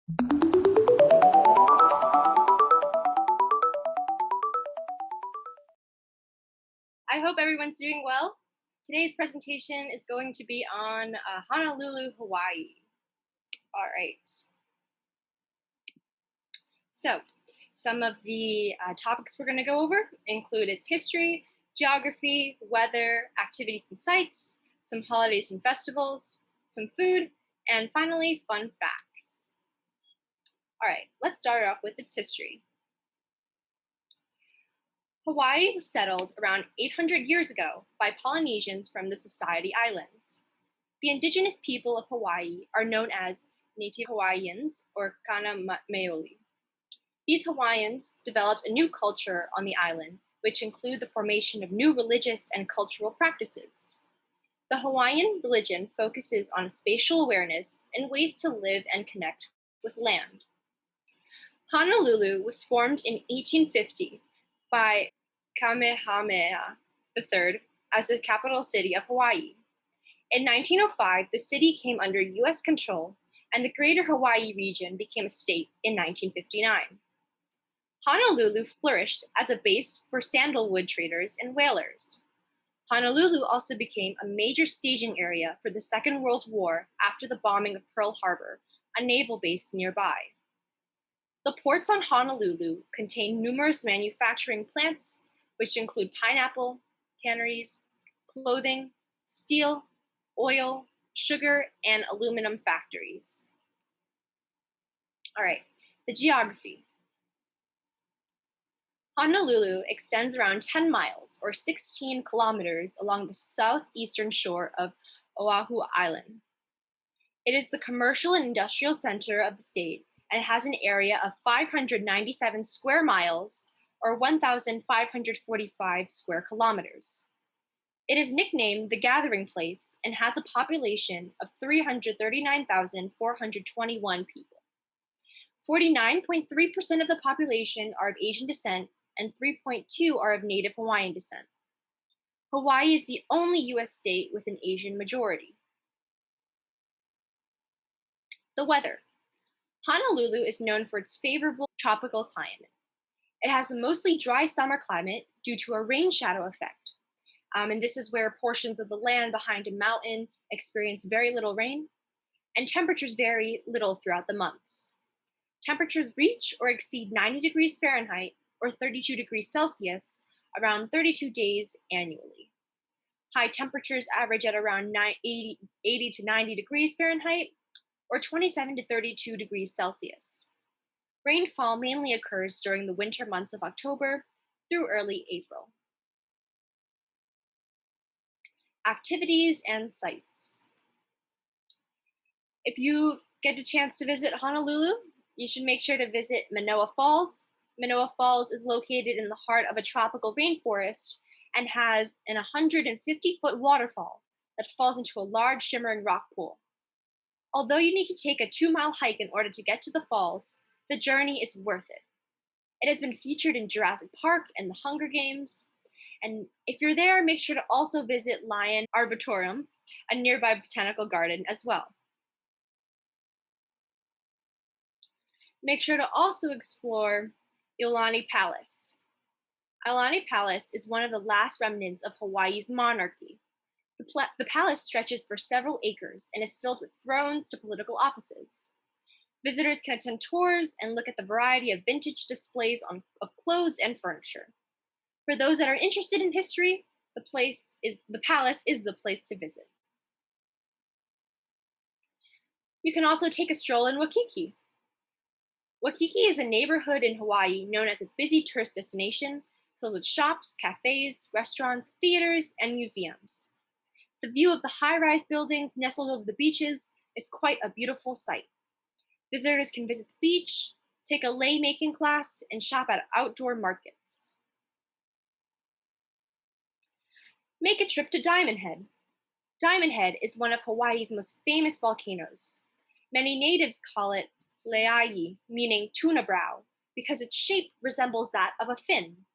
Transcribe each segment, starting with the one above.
I hope everyone's doing well. Today's presentation is going to be on Honolulu, Hawaii. All right. So, some of the topics we're going to go over include its history, geography, weather, activities and sites, some holidays and festivals, some food, and finally, fun facts. All right, let's start off with its history. Hawaii was settled around 800 years ago by Polynesians from the Society Islands. The indigenous people of Hawaii are known as Native Hawaiians or Kānaka Maoli. These Hawaiians developed a new culture on the island, which include the formation of new religious and cultural practices. The Hawaiian religion focuses on spatial awareness and ways to live and connect with land. Honolulu was formed in 1850 by Kamehameha III as the capital city of Hawaii. In 1905, the city came under U.S. control, and the Greater Hawaii region became a state in 1959. Honolulu flourished as a base for sandalwood traders and whalers. Honolulu also became a major staging area for the Second World War after the bombing of Pearl Harbor, a naval base nearby. The ports on Honolulu contain numerous manufacturing plants, which include pineapple, canneries, clothing, steel, oil, sugar, and aluminum factories. All right, the geography. Honolulu extends around 10 miles or 16 kilometers along the southeastern shore of Oahu Island. It is the commercial and industrial center of the state and has an area of 597 square miles or 1,545 square kilometers. It is nicknamed the Gathering Place and has a population of 339,421 people. 49.3% of the population are of Asian descent and 3.2% are of Native Hawaiian descent. Hawaii is the only U.S. state with an Asian majority. The weather. Honolulu is known for its favorable tropical climate. It has a mostly dry summer climate due to a rain shadow effect. And this is where portions of the land behind a mountain experience very little rain, and temperatures vary little throughout the months. Temperatures reach or exceed 90 degrees Fahrenheit or 32 degrees Celsius around 32 days annually. High temperatures average at around 80 to 90 degrees Fahrenheit or 27 to 32 degrees Celsius. Rainfall mainly occurs during the winter months of October through early April. Activities and sites. If you get a chance to visit Honolulu, you should make sure to visit Manoa Falls. Manoa Falls is located in the heart of a tropical rainforest and has an 150-foot waterfall that falls into a large shimmering rock pool. Although you need to take a 2-mile hike in order to get to the falls, the journey is worth it. It has been featured in Jurassic Park and the Hunger Games. And if you're there, make sure to also visit Lion Arboretum, a nearby botanical garden as well. Make sure to also explore Iolani Palace. Iolani Palace is one of the last remnants of Hawaii's monarchy. The palace stretches for several acres and is filled with thrones to political offices. Visitors can attend tours and look at the variety of vintage displays of clothes and furniture. For those that are interested in history, the palace is the place to visit. You can also take a stroll in Waikiki. Waikiki is a neighborhood in Hawaii known as a busy tourist destination filled with shops, cafes, restaurants, theaters, and museums. The view of the high-rise buildings nestled over the beaches is quite a beautiful sight. Visitors can visit the beach, take a lei making class, and shop at outdoor markets. Make a trip to Diamond Head. Diamond Head is one of Hawaii's most famous volcanoes. Many natives call it Leai, meaning tuna brow, because its shape resembles that of a fin.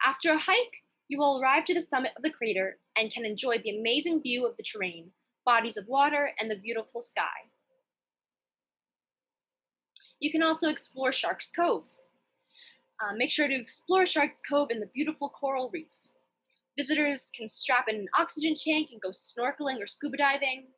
After a hike, you will arrive to the summit of the crater and can enjoy the amazing view of the terrain, bodies of water, and the beautiful sky. You can also explore Shark's Cove. Make sure to explore Shark's Cove and the beautiful coral reef. Visitors can strap in an oxygen tank and go snorkeling or scuba diving.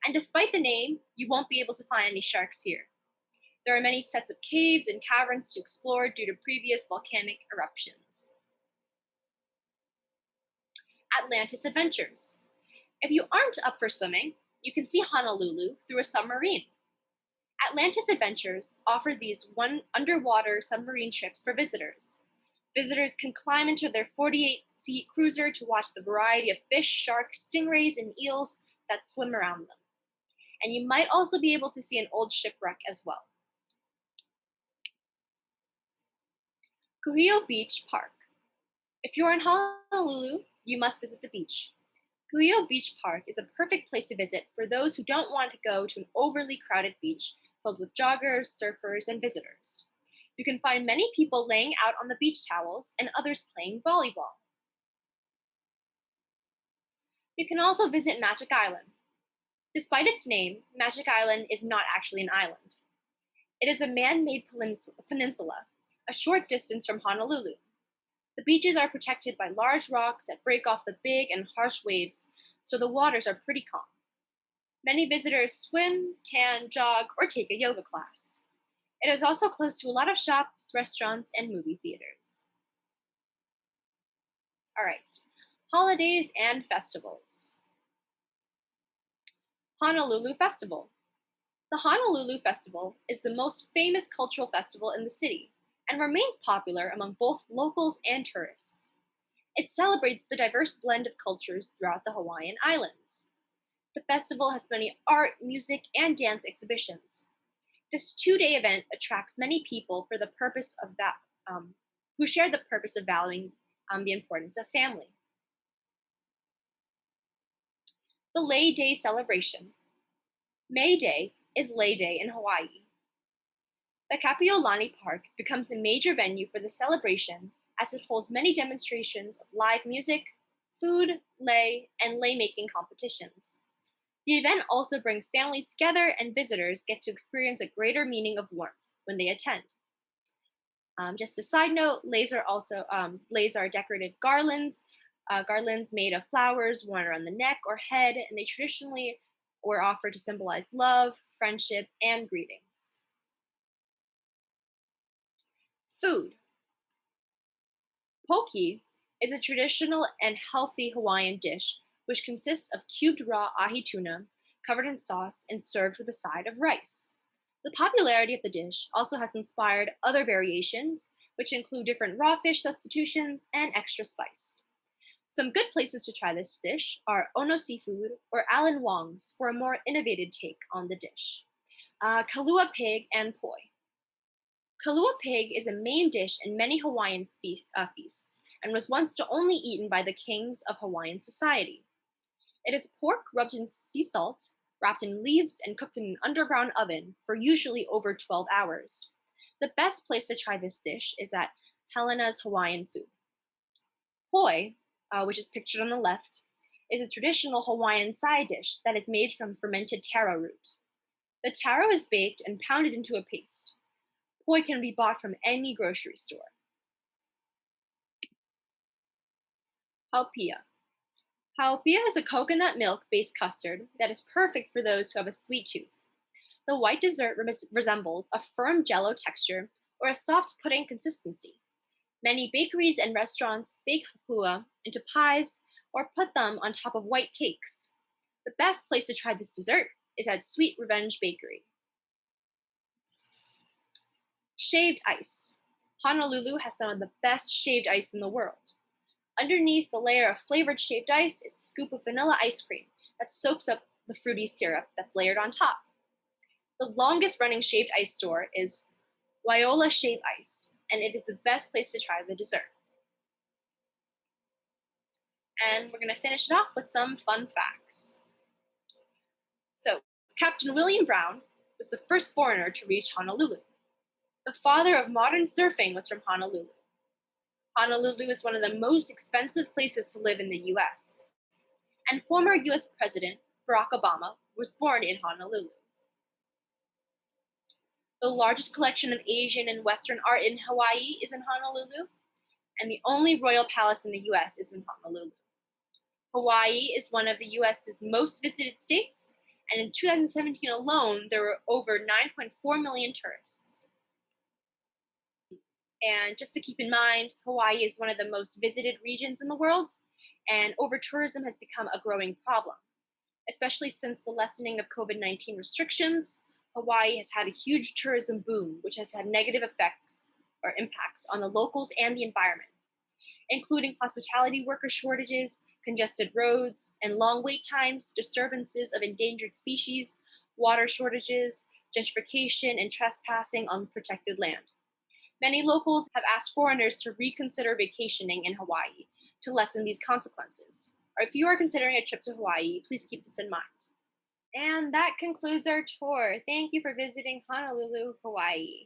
And despite the name, you won't be able to find any sharks here. There are many sets of caves and caverns to explore due to previous volcanic eruptions. Atlantis Adventures. If you aren't up for swimming, you can see Honolulu through a submarine. Atlantis Adventures offer these underwater submarine trips for visitors. Visitors can climb into their 48-seat cruiser to watch the variety of fish, sharks, stingrays, and eels that swim around them. And you might also be able to see an old shipwreck as well. Kuhio Beach Park. If you're in Honolulu, you must visit the beach. Kuhio Beach Park is a perfect place to visit for those who don't want to go to an overly crowded beach filled with joggers, surfers, and visitors. You can find many people laying out on the beach towels and others playing volleyball. You can also visit Magic Island. Despite its name, Magic Island is not actually an island. It is a man-made peninsula, a short distance from Honolulu. The beaches are protected by large rocks that break off the big and harsh waves, so the waters are pretty calm. Many visitors swim, tan, jog, or take a yoga class. It is also close to a lot of shops, restaurants, and movie theaters. All right, holidays and festivals. Honolulu Festival. The Honolulu Festival is the most famous cultural festival in the city and remains popular among both locals and tourists. It celebrates the diverse blend of cultures throughout the Hawaiian Islands. The festival has many art, music, and dance exhibitions. This two-day event attracts many people for the purpose of who share the purpose of valuing the importance of family. The Lei Day celebration. May Day is Lei Day in Hawaii. The Kapiolani Park becomes a major venue for the celebration as it holds many demonstrations of live music, food, lei, and lei-making competitions. The event also brings families together and visitors get to experience a greater meaning of warmth when they attend. Just a side note, leis are decorated garlands, garlands made of flowers worn around the neck or head, and they traditionally were offered to symbolize love, friendship, and greetings. Food. Poke is a traditional and healthy Hawaiian dish which consists of cubed raw ahi tuna covered in sauce and served with a side of rice. The popularity of the dish also has inspired other variations, which include different raw fish substitutions and extra spice. Some good places to try this dish are Ono Seafood or Alan Wong's for a more innovative take on the dish. Kalua pig and poi. Kalua pig is a main dish in many Hawaiian feasts and was once only eaten by the kings of Hawaiian society. It is pork rubbed in sea salt, wrapped in leaves, and cooked in an underground oven for usually over 12 hours. The best place to try this dish is at Helena's Hawaiian Food. Poi, which is pictured on the left, is a traditional Hawaiian side dish that is made from fermented taro root. The taro is baked and pounded into a paste. Poi can be bought from any grocery store. Haupia. Haupia is a coconut milk-based custard that is perfect for those who have a sweet tooth. The white dessert resembles a firm jello texture or a soft pudding consistency. Many bakeries and restaurants bake hapua into pies or put them on top of white cakes. The best place to try this dessert is at Sweet Revenge Bakery. Shaved ice. Honolulu has some of the best shaved ice in the world. Underneath the layer of flavored shaved ice is a scoop of vanilla ice cream that soaks up the fruity syrup that's layered on top. The longest running shaved ice store is Waiola's Shaved Ice, and it is the best place to try the dessert. And we're going to finish it off with some fun facts. So, Captain William Brown was the first foreigner to reach Honolulu. The father of modern surfing was from Honolulu. Honolulu is one of the most expensive places to live in the US. And former US President Barack Obama was born in Honolulu. The largest collection of Asian and Western art in Hawaii is in Honolulu, and the only royal palace in the US is in Honolulu. Hawaii is one of the US's most visited states, and in 2017 alone, there were over 9.4 million tourists. And just to keep in mind, Hawaii is one of the most visited regions in the world, and over tourism has become a growing problem. Especially since the lessening of COVID-19 restrictions, Hawaii has had a huge tourism boom, which has had negative effects or impacts on the locals and the environment, including hospitality worker shortages, congested roads, and long wait times, disturbances of endangered species, water shortages, gentrification, and trespassing on protected land. Many locals have asked foreigners to reconsider vacationing in Hawaii to lessen these consequences. Or if you are considering a trip to Hawaii, please keep this in mind. And that concludes our tour. Thank you for visiting Honolulu, Hawaii.